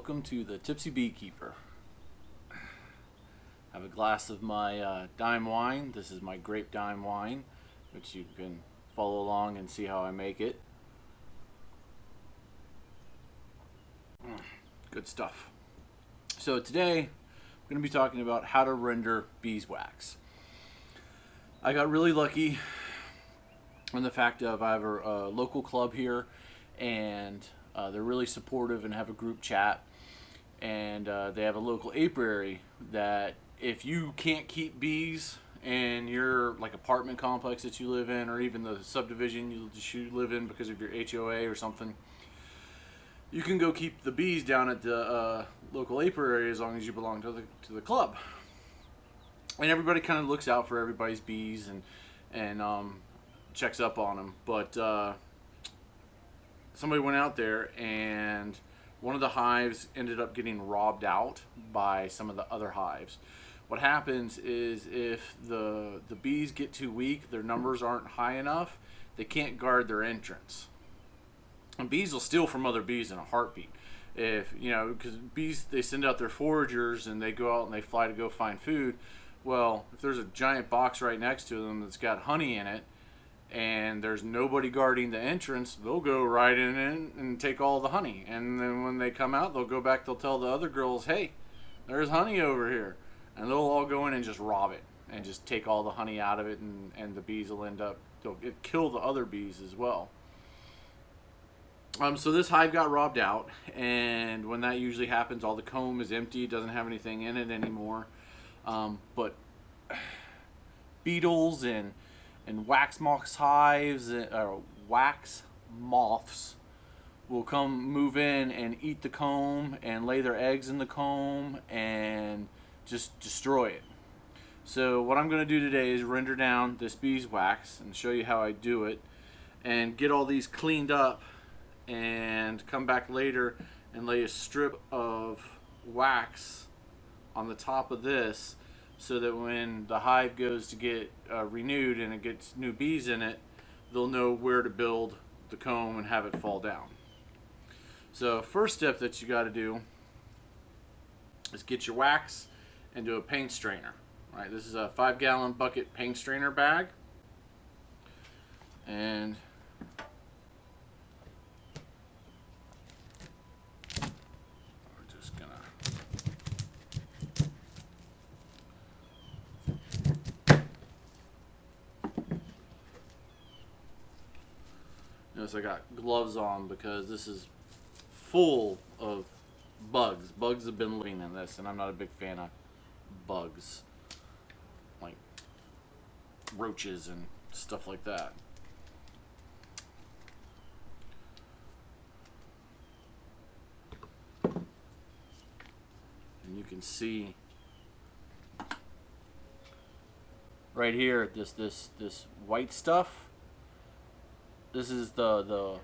welcome to the Tipsy Beekeeper. I have a glass of my dime wine. This is my grape dime wine, which you can follow along and see how I make it. Good stuff. So today I'm going to be talking about how to render beeswax. I got really lucky in the fact of I have a local club here, and they're really supportive and have a group chat, and they have a local apiary that if you can't keep bees in your like apartment complex that you live in, or even the subdivision you live in because of your HOA or something, you can go keep the bees down at the local apiary as long as you belong to the club. And everybody kind of looks out for everybody's bees and checks up on them. But somebody went out there, and one of the hives ended up getting robbed out by some of the other hives. What happens is if the bees get too weak, their numbers aren't high enough, they can't guard their entrance. And bees will steal from other bees in a heartbeat. If you know, because bees, they send out their foragers and they go out and they fly to go find food. Well, if there's a giant box right next to them that's got honey in it, and there's nobody guarding the entrance, they'll go right in and take all the honey. And then when they come out, they'll go back, they'll tell the other girls, hey, there's honey over here. And they'll all go in and just rob it and just take all the honey out of it, and the bees will end up, they'll kill the other bees as well. So this hive got robbed out, and when that usually happens, all the comb is empty, doesn't have anything in it anymore. But beetles and wax moths hives, or wax moths, will come move in and eat the comb and lay their eggs in the comb and just destroy it. So what I'm going to do today is render down this beeswax and show you how I do it, and get all these cleaned up, and come back later and lay a strip of wax on the top of this, so that when the hive goes to get renewed and it gets new bees in it, they'll know where to build the comb and have it fall down. So first step that you got to do is get your wax into a paint strainer. All right, this is a 5-gallon bucket paint strainer bag, and we're just gonna notice I got gloves on because this is full of bugs. Bugs have been living in this, and I'm not a big fan of bugs, like roaches and stuff like that. And you can see right here this white stuff. This is the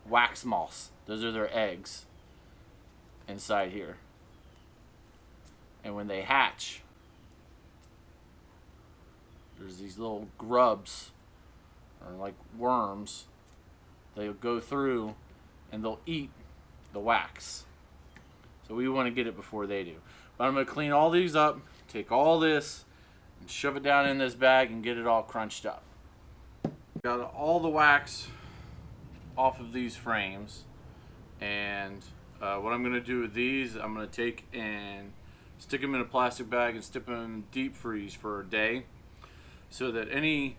wax moths. Those are their eggs inside here. And when they hatch, there's these little grubs, or like worms. They'll go through and they'll eat the wax. So we want to get it before they do. But I'm going to clean all these up, take all this, and shove it down in this bag and get it all crunched up. Got all the wax off of these frames, and what I'm going to do with these, I'm going to take and stick them in a plastic bag and stick them in deep freeze for a day, so that any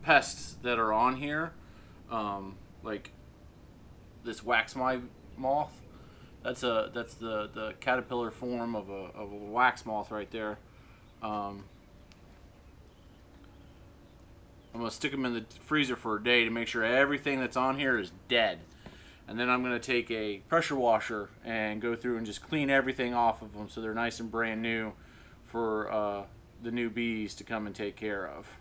pests that are on here, like this wax moth, that's the caterpillar form of a wax moth right there. I'm going to stick them in the freezer for a day to make sure everything that's on here is dead. And then I'm going to take a pressure washer and go through and just clean everything off of them so they're nice and brand new for the new bees to come and take care of.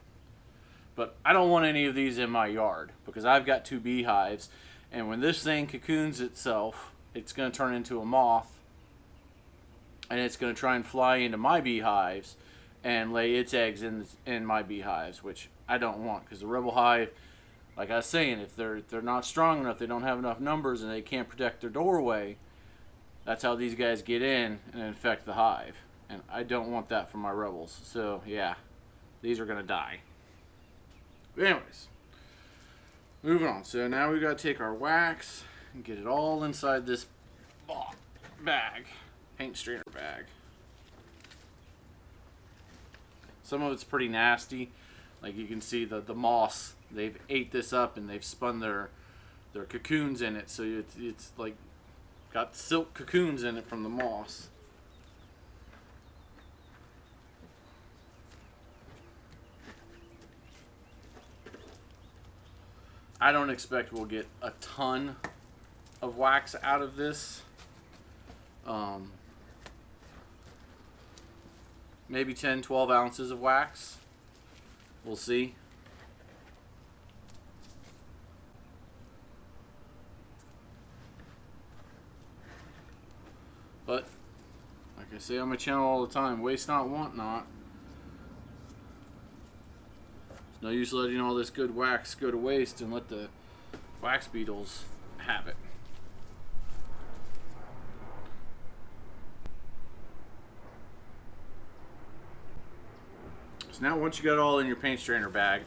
But I don't want any of these in my yard because I've got 2 beehives, and when this thing cocoons itself, it's going to turn into a moth, and it's going to try and fly into my beehives and lay its eggs in my beehives, which I don't want, because the rebel hive, like I was saying, if they're not strong enough, they don't have enough numbers, and they can't protect their doorway, That's how these guys get in and infect the hive. And I don't want that for my rebels. So yeah, these are gonna die. But anyways, moving on. So now we gotta take our wax and get it all inside this bag, paint strainer bag. Some of it's pretty nasty. Like you can see the moss, they've ate this up and they've spun their cocoons in it. So it's like got silk cocoons in it from the moss. I don't expect we'll get a ton of wax out of this. Maybe 10, 12 ounces of wax. We'll see. But, like I say on my channel all the time, waste not, want not. There's no use letting all this good wax go to waste and let the wax beetles have it. So now once you got it all in your paint strainer bag,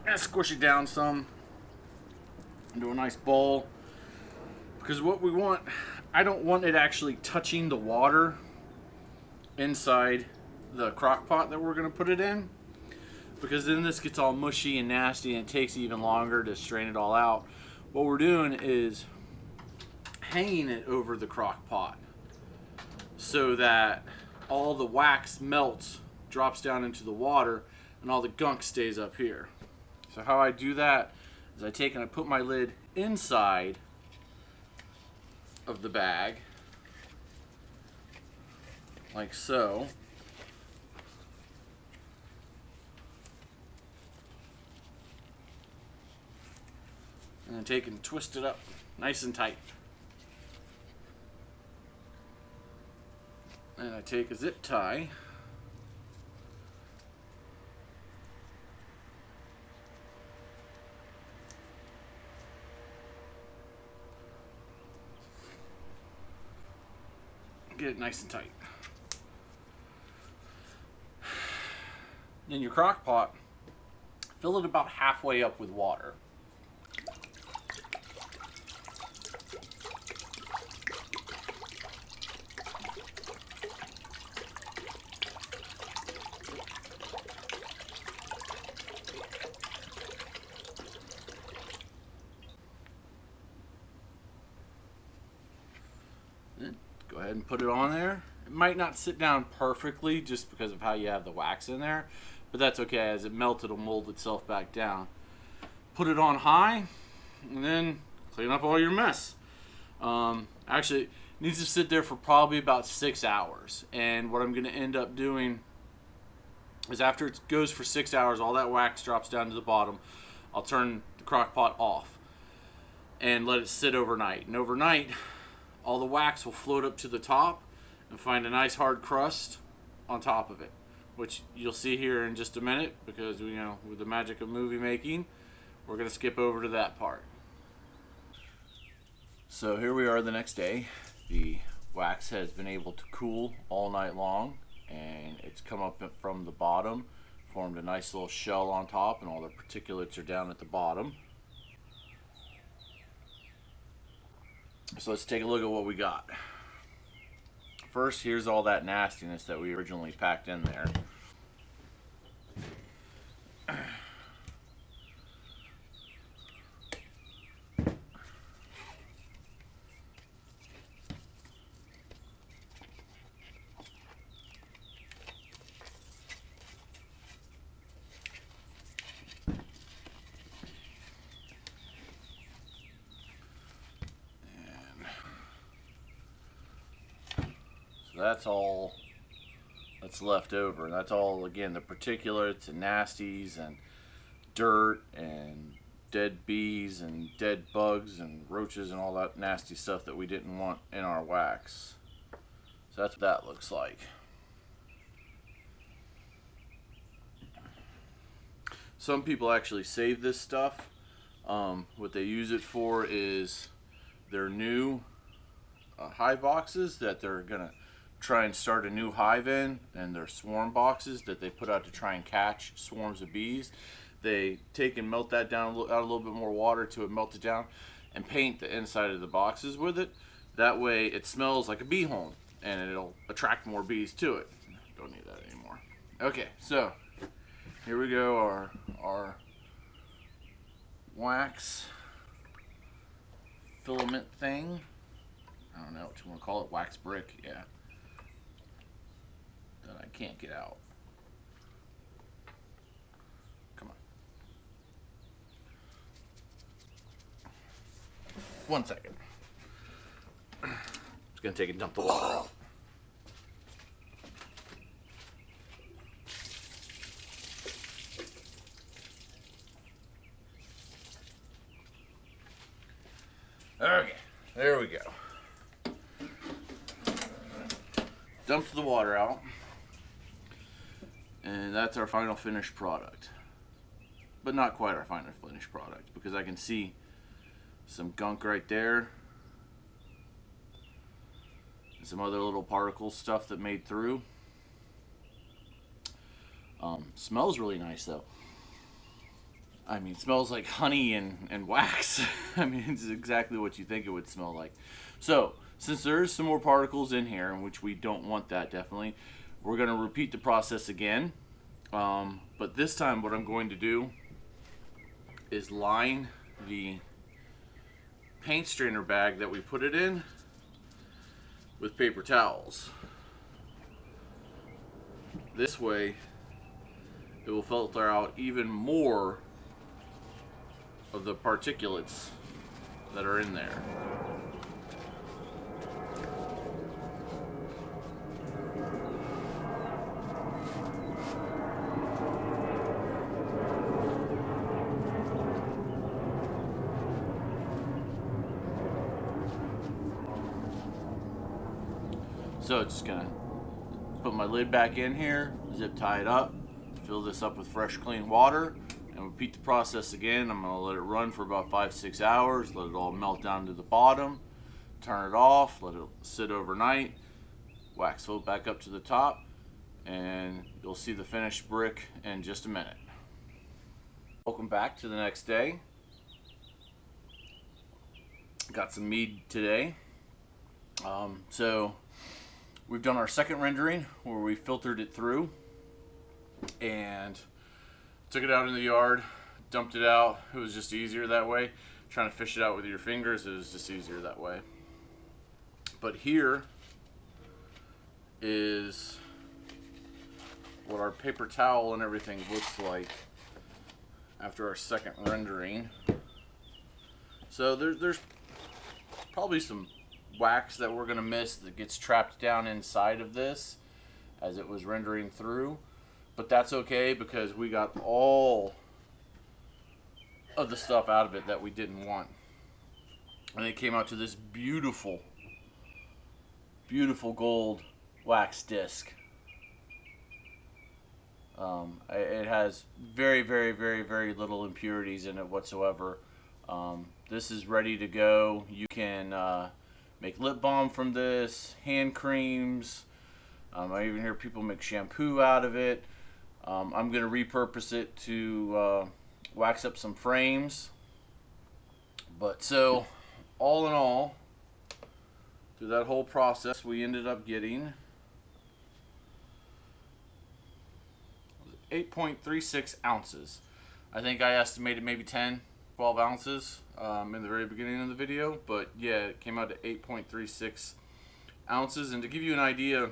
I'm going to squish it down some into a nice bowl. Because what we want, I don't want it actually touching the water inside the crock pot that we're going to put it in. Because then this gets all mushy and nasty and it takes even longer to strain it all out. What we're doing is hanging it over the crock pot so that all the wax melts, drops down into the water, and all the gunk stays up here. So how I do that is I take and I put my lid inside of the bag, like so. And then take and twist it up nice and tight. And I take a zip tie, get it nice and tight. In your crock pot, fill it about halfway up with water. Go ahead and put it on there. It might not sit down perfectly just because of how you have the wax in there, but that's okay. As it melts, it'll mold itself back down. Put it on high, and then clean up all your mess. Actually, it needs to sit there for probably about 6 hours. And what I'm going to end up doing is after it goes for 6 hours, all that wax drops down to the bottom. I'll turn the crock pot off and let it sit overnight. And overnight, all the wax will float up to the top and find a nice hard crust on top of it, which you'll see here in just a minute because, you know, with the magic of movie making, we're going to skip over to that part. So here we are the next day. The wax has been able to cool all night long, and it's come up from the bottom, formed a nice little shell on top, and all the particulates are down at the bottom. So let's take a look at what we got. First, here's all that nastiness that we originally packed in there. That's all that's left over. And that's all, again, the particulates and nasties and dirt and dead bees and dead bugs and roaches and all that nasty stuff that we didn't want in our wax. So that's what that looks like. Some people actually save this stuff. What they use it for is their new hive boxes that they're gonna try and start a new hive in, and they're swarm boxes that they put out to try and catch swarms of bees. They take and melt that down, add a little bit more water to it, melt it down, and paint the inside of the boxes with it. That way it smells like a bee home, and it'll attract more bees to it. Don't need that anymore. Okay, so here we go, our wax filament thing. I don't know what you want to call it, wax brick, yeah. That I can't get out. Come on. 1 second. It's gonna take a dump the water out. Okay, there we go. Dumped the water out. And that's our final finished product. But not quite our final finished product, because I can see some gunk right there. And some other little particle stuff that made through. Smells really nice though. I mean, it smells like honey and wax. I mean, it's exactly what you think it would smell like. So, since there's some more particles in here, in which we don't want that definitely, we're going to repeat the process again. But this time what I'm going to do is line the paint strainer bag that we put it in with paper towels. This way it will filter out even more of the particulates that are in there. So just gonna put my lid back in here, zip tie it up, fill this up with fresh clean water, and repeat the process again. I'm gonna let it run for about 5-6 hours, let it all melt down to the bottom, turn it off, let it sit overnight, wax float back up to the top, and you'll see the finished brick in just a minute. Welcome back to the next day. Got some mead today. So we've done our second rendering where we filtered it through and took it out in the yard, dumped it out. It was just easier that way. Trying to fish it out with your fingers, it was just easier that way. But here is what our paper towel and everything looks like after our second rendering. So there's probably some wax that we're going to miss that gets trapped down inside of this as it was rendering through, but that's okay because we got all of the stuff out of it that we didn't want, and it came out to this beautiful gold wax disc. It has very little impurities in it whatsoever. This is ready to go. You can make lip balm from this, hand creams. I even hear people make shampoo out of it. I'm going to repurpose it to wax up some frames. But so, all in all, through that whole process, we ended up getting 8.36 ounces. I think I estimated maybe 10, 12 ounces in the very beginning of the video, but yeah, it came out to 8.36 ounces. And to give you an idea,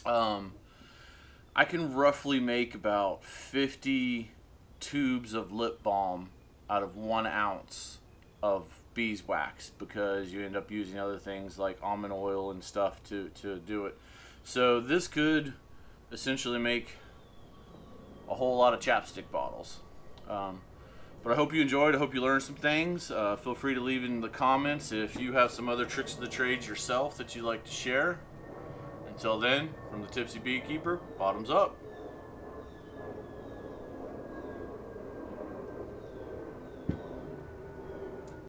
I can roughly make about 50 tubes of lip balm out of 1 ounce of beeswax, because you end up using other things like almond oil and stuff to do it. So this could essentially make a whole lot of chapstick bottles. But I hope you enjoyed. I hope you learned some things. Feel free to leave in the comments if you have some other tricks of the trade yourself that you'd like to share. Until then, from the Tipsy Beekeeper, bottoms up.